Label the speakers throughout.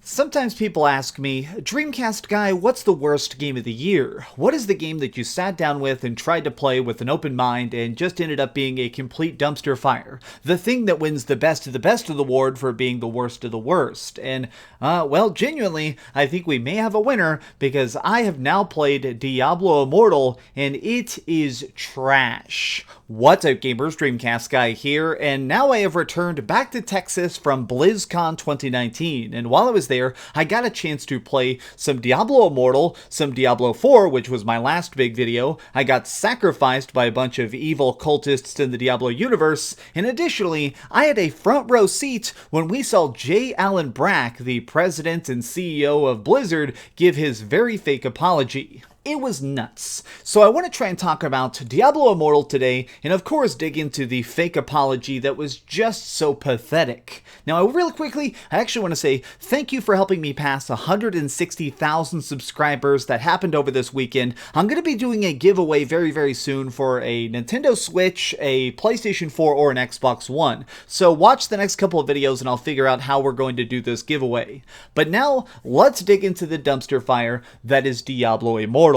Speaker 1: Sometimes people ask me, Dreamcast Guy, what's the worst game of the year? What is the game that you sat down with and tried to play with an open mind and just ended up being a complete dumpster fire? The thing that wins the best of the award for being the worst of the worst. And, well, genuinely, I think we may have a winner because I have now played Diablo Immortal and it is trash. What's up, gamers? Dreamcast Guy here, and now I have returned back to Texas from Blizzcon 2019, and while I was there, I got a chance to play some Diablo Immortal, some Diablo 4, which was my last big video. I got sacrificed by a bunch of evil cultists in the Diablo universe, and additionally, I had a front row seat when we saw J. Allen Brack, the president and CEO of Blizzard, give his very fake apology. It was nuts. So I want to try and talk about Diablo Immortal today, and of course dig into the fake apology that was just so pathetic. Now, really quickly, I actually want to say thank you for helping me pass 160,000 subscribers. That happened over this weekend. I'm going to be doing a giveaway very soon for a Nintendo Switch, a PlayStation 4, or an Xbox One. So watch the next couple of videos and I'll figure out how we're going to do this giveaway. But now, let's dig into the dumpster fire that is Diablo Immortal.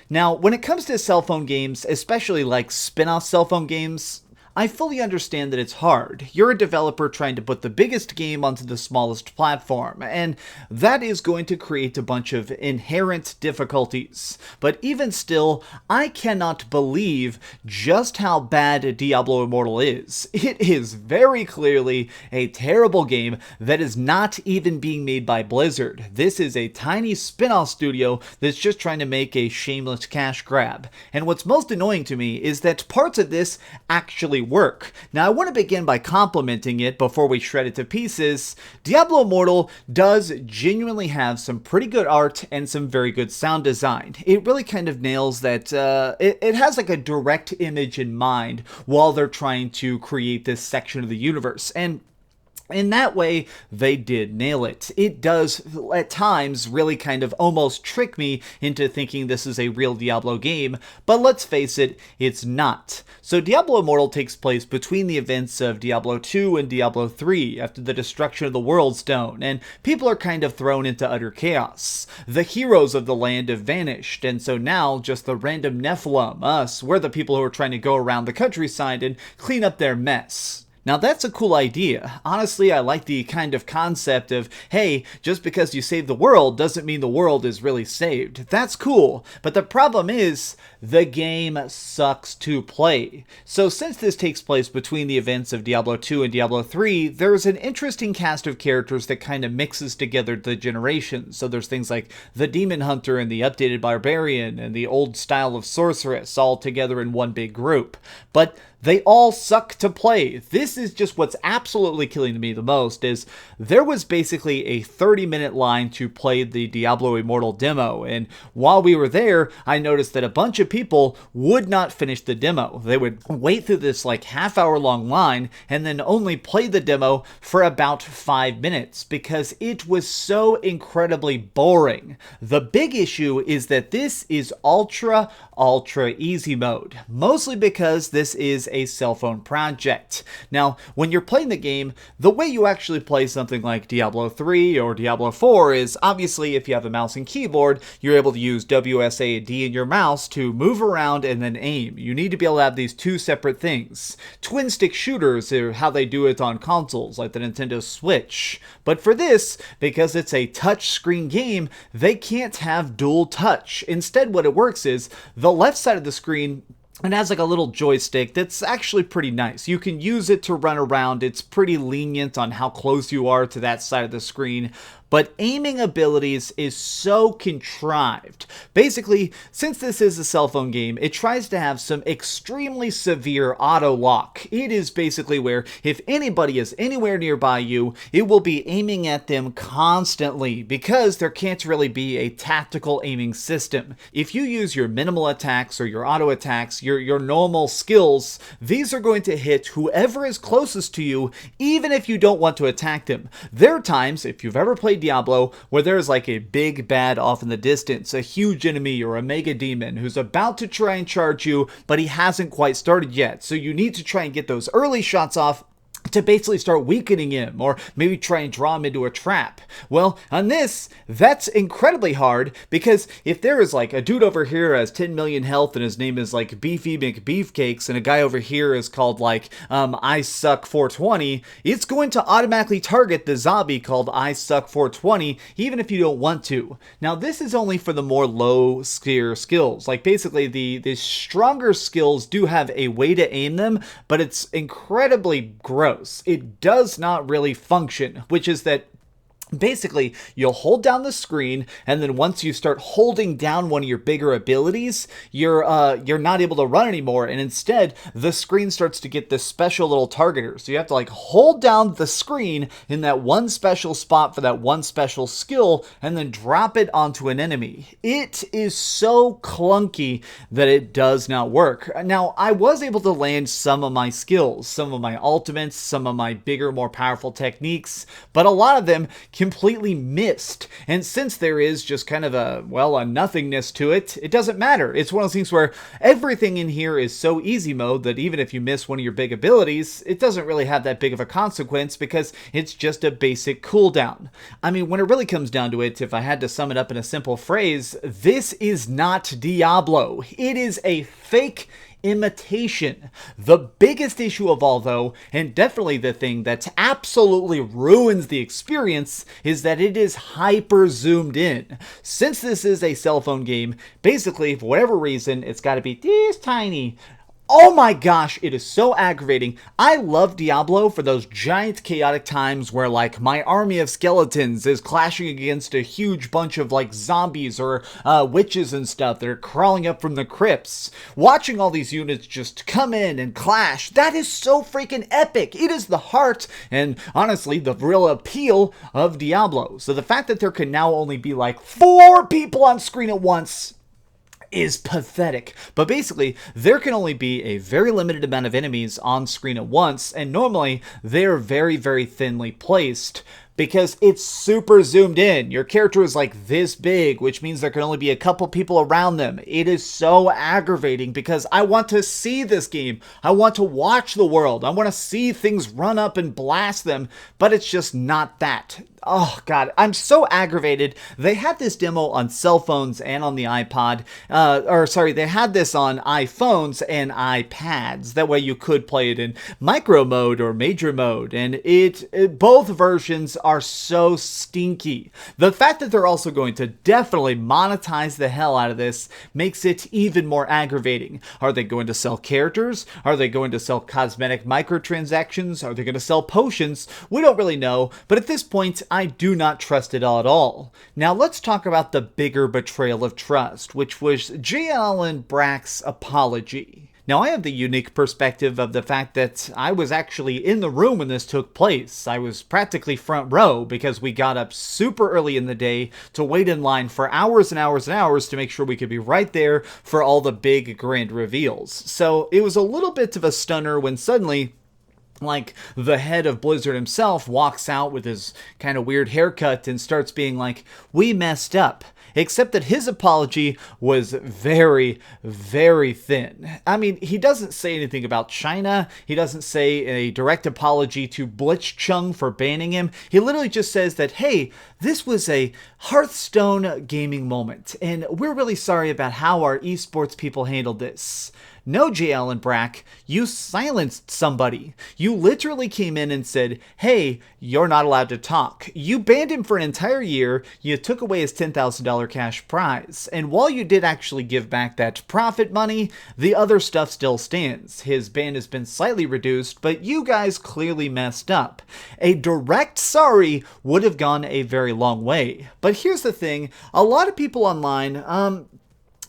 Speaker 1: Now, when it comes to cell phone games, especially like spin-off cell phone games, I fully understand that it's hard. You're a developer trying to put the biggest game onto the smallest platform, and that is going to create a bunch of inherent difficulties. But even still, I cannot believe just how bad Diablo Immortal is. It is very clearly a terrible game that is not even being made by Blizzard. This is a tiny spin-off studio that's just trying to make a shameless cash grab. And what's most annoying to me is that parts of this actually work. Now, I want to begin by complimenting it before we shred it to pieces. Diablo Immortal does genuinely have some pretty good art and some very good sound design. It really kind of nails that, it has like a direct image in mind while they're trying to create this section of the universe. And in that way, they did nail it. It does, at times, really kind of almost trick me into thinking this is a real Diablo game, but let's face it, it's not. So Diablo Immortal takes place between the events of Diablo 2 and Diablo 3 after the destruction of the World Stone, and people are kind of thrown into utter chaos. The heroes of the land have vanished, and so now just the random Nephilim, us, we're the people who are trying to go around the countryside and clean up their mess. Now, that's a cool idea. Honestly, I like the kind of concept of, hey, just because you save the world doesn't mean the world is really saved. That's cool, but the problem is, the game sucks to play. So since this takes place between the events of Diablo 2 and Diablo 3, there's an interesting cast of characters that kind of mixes together the generations. So there's things like the Demon Hunter and the updated Barbarian and the old style of Sorceress all together in one big group. But they all suck to play. This is just what's absolutely killing me the most is there was basically a 30-minute line to play the Diablo Immortal demo, and while we were there, I noticed that a bunch of people would not finish the demo. They would wait through this like half-hour long line and then only play the demo for about 5 minutes because it was so incredibly boring. The big issue is that this is ultra easy mode, mostly because this is a cell phone project. Now, when you're playing the game, the way you actually play something like Diablo 3 or Diablo 4 is obviously if you have a mouse and keyboard, you're able to use WSA and D in your mouse to move around and then aim. You need to be able to have these two separate things. Twin stick shooters are how they do it on consoles like the Nintendo Switch. But for this, because it's a touch screen game, they can't have dual touch. Instead, what it works is the left side of the screen, it has like a little joystick that's actually pretty nice. You can use it to run around. It's pretty lenient on how close you are to that side of the screen. But aiming abilities is so contrived. Basically, since this is a cell phone game, it tries to have some extremely severe auto lock. It is basically where if anybody is anywhere nearby you, it will be aiming at them constantly because there can't really be a tactical aiming system. If you use your minimal attacks or your auto attacks, your normal skills, these are going to hit whoever is closest to you, even if you don't want to attack them. There are times, if you've ever played played Diablo, where there's like a big bad off in the distance, a huge enemy or a mega demon who's about to try and charge you, but he hasn't quite started yet. So you need to try and get those early shots off to basically start weakening him, or maybe try and draw him into a trap. Well, on this, that's incredibly hard, because if there is like a dude over here has 10 million health and his name is like Beefy McBeefcakes, and a guy over here is called like I Suck 420, it's going to automatically target the zombie called I Suck 420, even if you don't want to. Now, this is only for the more low tier skills. Like basically the stronger skills do have a way to aim them, but it's incredibly gross. It does not really function, which is that basically, you'll hold down the screen, and then once you start holding down one of your bigger abilities, you're not able to run anymore, and instead, the screen starts to get this special little targeter. So you have to like hold down the screen in that one special spot for that one special skill, and then drop it onto an enemy. It is so clunky that it does not work. Now, I was able to land some of my skills, some of my ultimates, some of my bigger, more powerful techniques, but a lot of them completely missed. And since there is just kind of a nothingness to it, it doesn't matter. It's one of those things where everything in here is so easy mode that even if you miss one of your big abilities, it doesn't really have that big of a consequence because it's just a basic cooldown. I mean, when it really comes down to it, if I had to sum it up in a simple phrase, this is not Diablo. It is a fake imitation. The biggest issue of all, though, and definitely the thing that absolutely ruins the experience, is that it is hyper zoomed in. Since this is a cell phone game, basically, for whatever reason, it's got to be this tiny. Oh my gosh, it is so aggravating. I love Diablo for those giant chaotic times where like my army of skeletons is clashing against a huge bunch of like zombies or witches and stuff that are crawling up from the crypts. Watching all these units just come in and clash, that is so freaking epic. It is the heart and honestly the real appeal of Diablo. So the fact that there can now only be like 4 people on screen at once is pathetic. But basically, there can only be a very limited amount of enemies on screen at once, and normally they're very, very thinly placed because it's super zoomed in. Your character is like this big, which means there can only be a couple people around them. It is so aggravating because I want to see this game. I want to watch the world. I want to see things run up and blast them, but it's just not that. Oh god, I'm so aggravated. They had this demo on cell phones and on the iPod, they had this on iPhones and iPads. That way you could play it in micro mode or major mode, and both versions are so stinky. The fact that they're also going to definitely monetize the hell out of this makes it even more aggravating. Are they going to sell characters? Are they going to sell cosmetic microtransactions? Are they going to sell potions? We don't really know, but at this point, I do not trust it all at all. Now let's talk about the bigger betrayal of trust, which was JL and Brack's apology. Now, I have the unique perspective of the fact that I was actually in the room when this took place. I was practically front row because we got up super early in the day to wait in line for hours and hours and hours to make sure we could be right there for all the big grand reveals. So it was a little bit of a stunner when suddenly, like, the head of Blizzard himself walks out with his kind of weird haircut and starts being like, "We messed up." Except that his apology was very, very thin. I mean, he doesn't say anything about China. He doesn't say a direct apology to Blitzchung for banning him. He literally just says that, hey, this was a Hearthstone gaming moment, and we're really sorry about how our esports people handled this. No, JL and Brack, you silenced somebody. You literally came in and said, hey, you're not allowed to talk. You banned him for an entire year, you took away his $10,000 cash prize, and while you did actually give back that profit money, the other stuff still stands. His ban has been slightly reduced, but you guys clearly messed up. A direct sorry would have gone a very long way. But here's the thing, a lot of people online,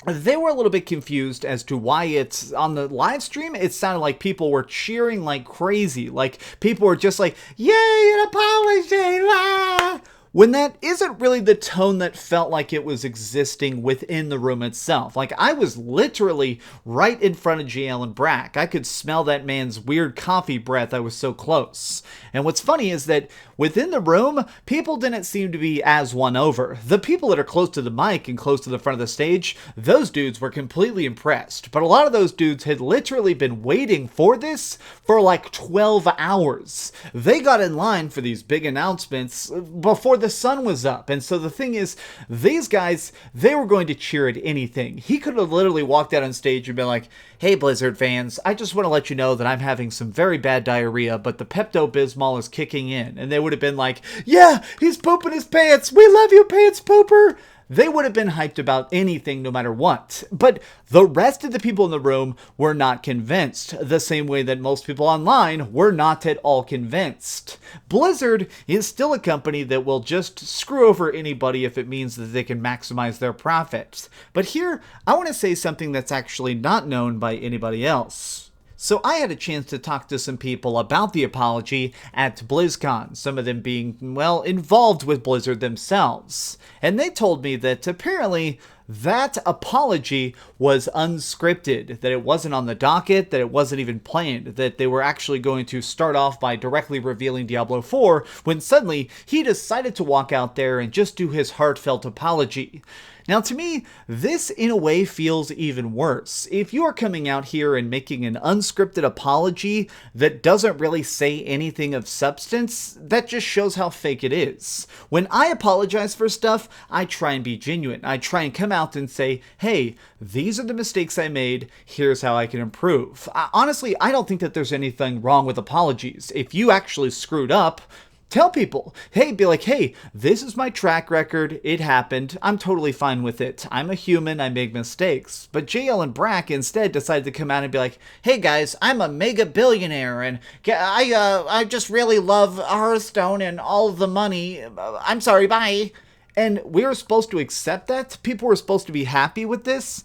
Speaker 1: they were a little bit confused as to why it's on the live stream. It sounded like people were cheering like crazy. Like people were just like, yay, an apology, ah! when that isn't really the tone that felt like it was existing within the room itself. Like, I was literally right in front of JL and Brack. I could smell that man's weird coffee breath. I was so close. And what's funny is that within the room, people didn't seem to be as won over. The people that are close to the mic and close to the front of the stage, those dudes were completely impressed. But a lot of those dudes had literally been waiting for this for like 12 hours. They got in line for these big announcements before the sun was up. And so the thing is, these guys, they were going to cheer at anything. He could have literally walked out on stage and been like, "Hey Blizzard fans, I just want to let you know that I'm having some very bad diarrhea, but the Pepto-Bismol is kicking in." And they would have been like, "Yeah, he's pooping his pants. We love you, pants pooper." They would have been hyped about anything no matter what. But the rest of the people in the room were not convinced, the same way that most people online were not at all convinced. Blizzard is still a company that will just screw over anybody if it means that they can maximize their profits. But here, I want to say something that's actually not known by anybody else. So I had a chance to talk to some people about the apology at BlizzCon, some of them being, well, involved with Blizzard themselves. And they told me that apparently that apology was unscripted, that it wasn't on the docket, that it wasn't even planned, that they were actually going to start off by directly revealing Diablo 4, when suddenly he decided to walk out there and just do his heartfelt apology. Now, to me, this in a way feels even worse. If you are coming out here and making an unscripted apology that doesn't really say anything of substance, that just shows how fake it is. When I apologize for stuff, I try and be genuine. I try and come out and say, "Hey, these are the mistakes I made. Here's how I can improve." Honestly, I don't think that there's anything wrong with apologies. If you actually screwed up, tell people, hey, be like, "Hey, this is my track record. It happened. I'm totally fine with it. I'm a human. I make mistakes." But JL and Brack instead decided to come out and be like, "Hey guys, I'm a mega billionaire and I just really love Hearthstone and all of the money. I'm sorry, bye." And we were supposed to accept that? People were supposed to be happy with this?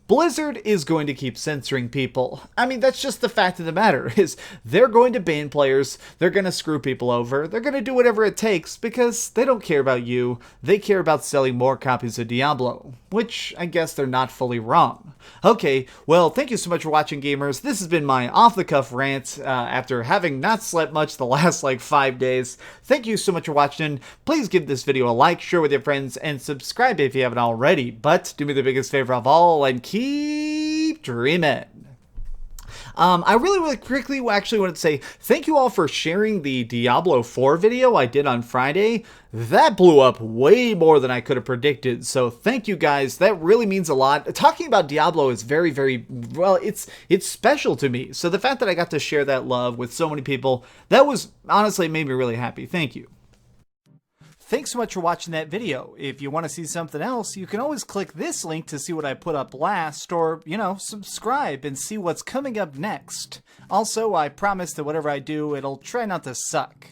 Speaker 1: Blizzard is going to keep censoring people. I mean, that's just the fact of the matter, is they're going to ban players, they're going to screw people over, they're going to do whatever it takes because they don't care about you, they care about selling more copies of Diablo, which I guess they're not fully wrong. Okay, well, thank you so much for watching, gamers. This has been my off-the-cuff rant after having not slept much the last, 5 days. Thank you so much for watching. Please give this video a like, share with your friends, and subscribe if you haven't already. But do me the biggest favor of all and keep dreaming. I really quickly actually wanted to say thank you all for sharing the Diablo 4 video I did on Friday. That blew up way more than I could have predicted, so thank you guys. That really means a lot. Talking about Diablo is very, well, it's special to me. So the fact that I got to share that love with so many people, that was honestly made me really happy. Thank you. Thanks so much for watching that video. If you want to see something else, you can always click this link to see what I put up last, or, subscribe and see what's coming up next. Also, I promise that whatever I do, it'll try not to suck.